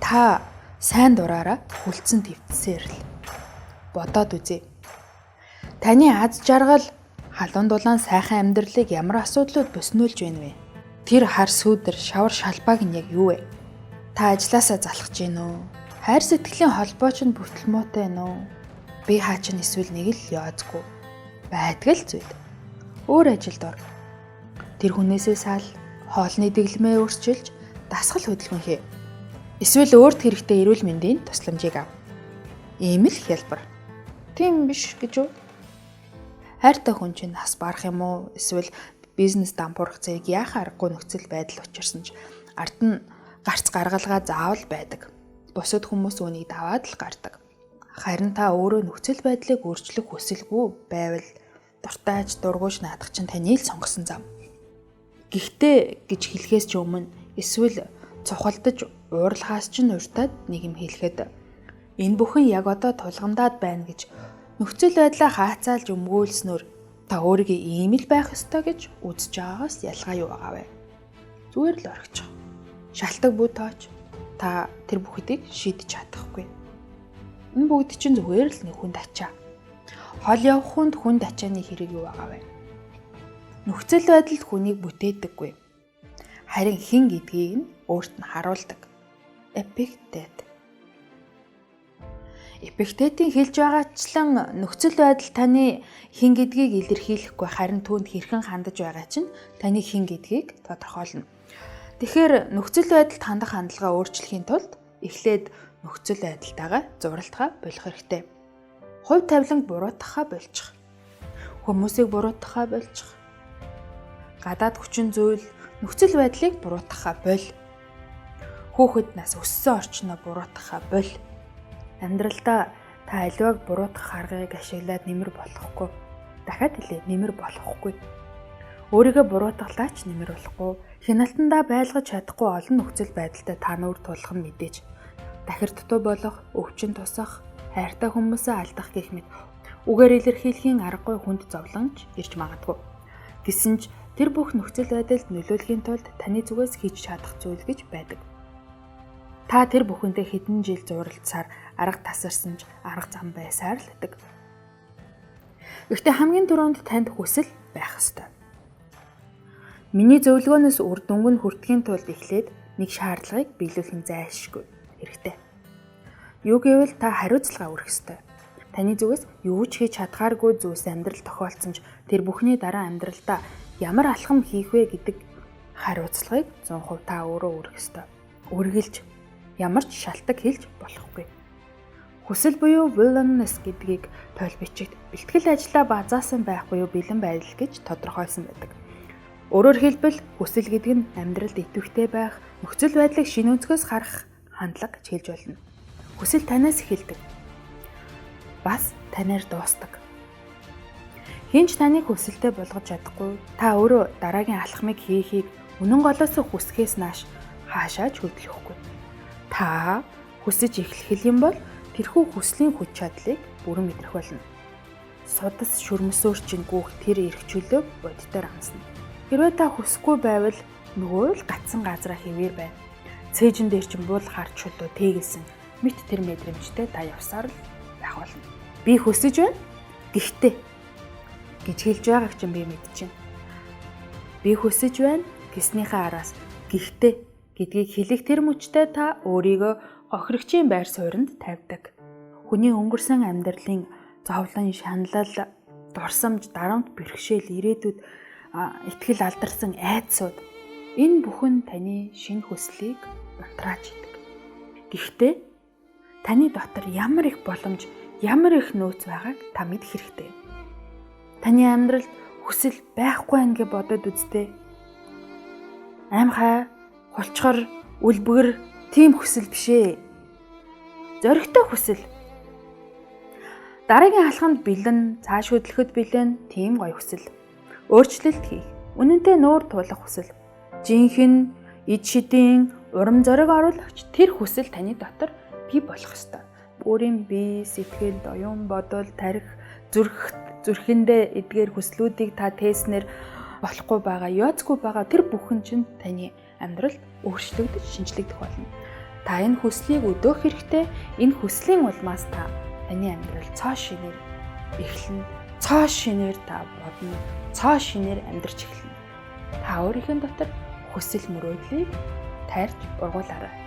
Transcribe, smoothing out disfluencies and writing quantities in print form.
Та сайн дураараа хүлцэн твтсээр л бодоод үзье. Таны аз жаргал халуун дулаан сайхан амьдралыг ямар асуудлууд бөснөөлж байна вэ? Тэр хар сүүдэр шавар шалбааг нь яг юу вэ? Та ажилласаа залхаж гин үү? Хайр сэтгэлийн холбоо ч бүртэл муутай байна уу? Би хаачин эсвэл нэг л яазгүй байдгал зүйл. Өөр ажилд ор. Тэр хүнээсээ сал хоолны дэглэмээ өөрчилж дасгал хөдөлгөн хий. Эсвэл өөрт хэрэгтэй эрүүл мэндийн тусламжийг ав. Ийм л хялбар. Тийм биш гэж үү? Хайртай хүн чинь нас барах юм уу? Эсвэл бизнес дампуурах зэрэг яах аргагүй нөхцөл байдал учирсан ч ард нь гарц гаргалгаа заавал байдаг. Бусад хүмүүс үүнийг даваад л гардаг. Харин та өөрөө нөхцөл байдлыг өөрчлөх хүсэлгүй байвал дуртайж дургуйж наадах чинь таны л сонгосон зам. Гэхдээ гэж хэлэхээс ч өмнө эсвэл цухалдаж уурлахаас ч урьдаад нэг юм хэлэхэд энэ бүхэн яг одоо тулгамдаад байна гэж нөхцөл байдлаа хаацаалж өмгөөлснөөр та өөрийгөө ийм л байх ёстой гэж үзэж байгаагаас ялгаа юу байгаа вэ? Зүгээр л орхичих. Шалтгаан бүү тооч та тэр бүхнийг шийдэж чадахгүй. Энэ бүгд чинь зүгээр л нэг хүнд ачаа. Хол явах хүнд ачааны хэрэг юу байгаа вэ? Нөхцөл байдалд хүнийг бүтээдэггүй. Харин хэн гэдгийг нь өөрт нь харуулдаг. Эпиктет. Эпиктетийн хэлж байгаачлан нөхцөл байдал таны хэн гэдгийг илэрхийлэхгүй харин түүнд хэрхэн хандаж байгаа чинь таны хэн гэдгийг тодорхойлно. Тэгэхээр нөхцөл байдалд хандах хандлагаа өөрчлөхийн тулд эхлээд нөхцөл байдалтайгаа зуралтаа болох хэрэгтэй. Хувь тавиланг буруутгахаа болчих. Хүмүүсийг буруутгахаа болчих. Гадаад хүчин зүйл нөхцөл байдлыг буруутгахаа боль. Хүүхэд нас өссөн орчноо буруутгахаа боль. Амьдралдаа та аливааг буруутгах аргыг ашиглаад нэмэр болохгүй. Дахиад хэлээ, нэмэр болохгүй. Өөрийгөө буруутгалаач нэмэр болохгүй. Хяналтандаа байлгаж чадахгүй олон нөхцөл байдалтай та нүүр тулах нь мэдээж. Дахир дутуу болох, өвчин тусах, хайртай хүмүүсээ алдах гэх мэт үгээр илэрхийлэхийн аргагүй хүнд зовлонч ирж магадгүй. Гэсэн ч тэр бүх нөхцөл байдалд нөлөөлөхийн тулд таны зүгээс хийж чадах зүйл гэж байдаг. Та тэр бүхэнтэй хэдэн жил зуралцсаар арга тасарсан ч арга зам байсаар л байдаг. Гэхдээ хамгийн түрүүнд танд хүсэл байх ёстой. Миний зөвлөгөөнөөс үр дүнг нь хүртэхийн тулд эхлээд нэг шаардлагыг биелүүлэх нь зайлшгүй хэрэгтэй. Юу гэвэл та хариуцлага өргөх ёстой. Таны зүгээс юу ч хийж чадхааргүй зүйлс амьдрал тохиолдсон ч тэр бүхний дараа амьдралдаа ямар алхам хийх вэ гэдэг хариуцлагыг 100% та өөрөө өргөх ёстой. Үргэлж ямар ч шалтгаан хэлж болохгүй. Хүсэл буюу willingness гэдгийг тойл бичигт бэлтгэл ажлаа базаасан байх буюу бэлэн байдал гэж тодорхойлсон байдаг. Өөрөөр хэлбэл хүсэл гэдэг нь амьдралд идэвхтэй байх, нөхцөл байдлыг шинэ өнцгөөс харах хандлага гэж хэлж болно. Хүсэл танаас эхэлдэг. Бас танаар дуустдаг. Хинч таныг хүсэлтэй болгож чадахгүй. Та өөрөө дараагийн алхмыг хийхийг үнэн голоос хүсэхээс нааш хаашаач хөдлөхгүй. Та хүсэж эхлэх юм бол тэрхүү хүслийн хүч чадлыг бүрэн мэдрэх болно. Судас шүрмсөөр чинь гүөх тэр эрх чөлөөг боддоор амсна. Хэрвээ та хүсэхгүй байвал нөгөө л гацсан газраа хэвээр байна. Цээжин дээр чинь буул харж чөлөө тэгэлсэн мэт тэр мэдрэмжтэй та явсаар л байх болно. Би хүсэж байна. Гэхдээ гэж хэлж байгааг чинь би мэдчихэв. Би хүсэж байна гэснийхээ араас гэхдээ гэдгийг хэлэх тэр мөчтэй та өөрийгөө охирогчийн байр сууринд тавьдаг. Хүний өнгөрсөн амьдралын зовлон, шаналл, дурсамж, дарамт, бэрхшээл, ирээдүйд итгэл алдарсан айдсууд энэ бүхэн таны шинэ хүслийг унтрааж идэг. Гэхдээ таны дотор ямар их боломж, ямар их нөөц байгааг та мэдэх хэрэгтэй. Таны амьдралд хүсэл байхгүй байх гэж бодоод үзтээ. Аимхай, хулчгар, үлбгэр тийм хүсэл бишээ. Зоригтой хүсэл. Дараагийн алхамд бэлэн, цааш хөдлөхөд бэлэн тийм гоё хүсэл. Өөрчлөлт хийх, үнэнтэй нуур тулах хүсэл. Жинхэнэ, эд шидийн, урам зориг оруулагч тэр хүсэл таны дотор бий болох ёстой. Өөрийн бие, сэтгэл, оюун бодол, тарих, зүрхэндээ эдгээр хүслүүдийг та тээснээр болохгүй байгаа, яоцгүй байгаа тэр бүхэн чинь таны амьдралд өөрчлөгдөж шинжлэгдэх болно. Та энэ хүслийг өдөөх хэрэгтэй. Энэ хүслийн улмаас таны амьдрал цоо шинээр эхэлнэ. Цоо шинээр та бодно. Цоо шинээр амьдрч эхэлнэ. Та өөрийнхөө дотор хүсэл мөрөөдлийг тарьж ургуулаарай.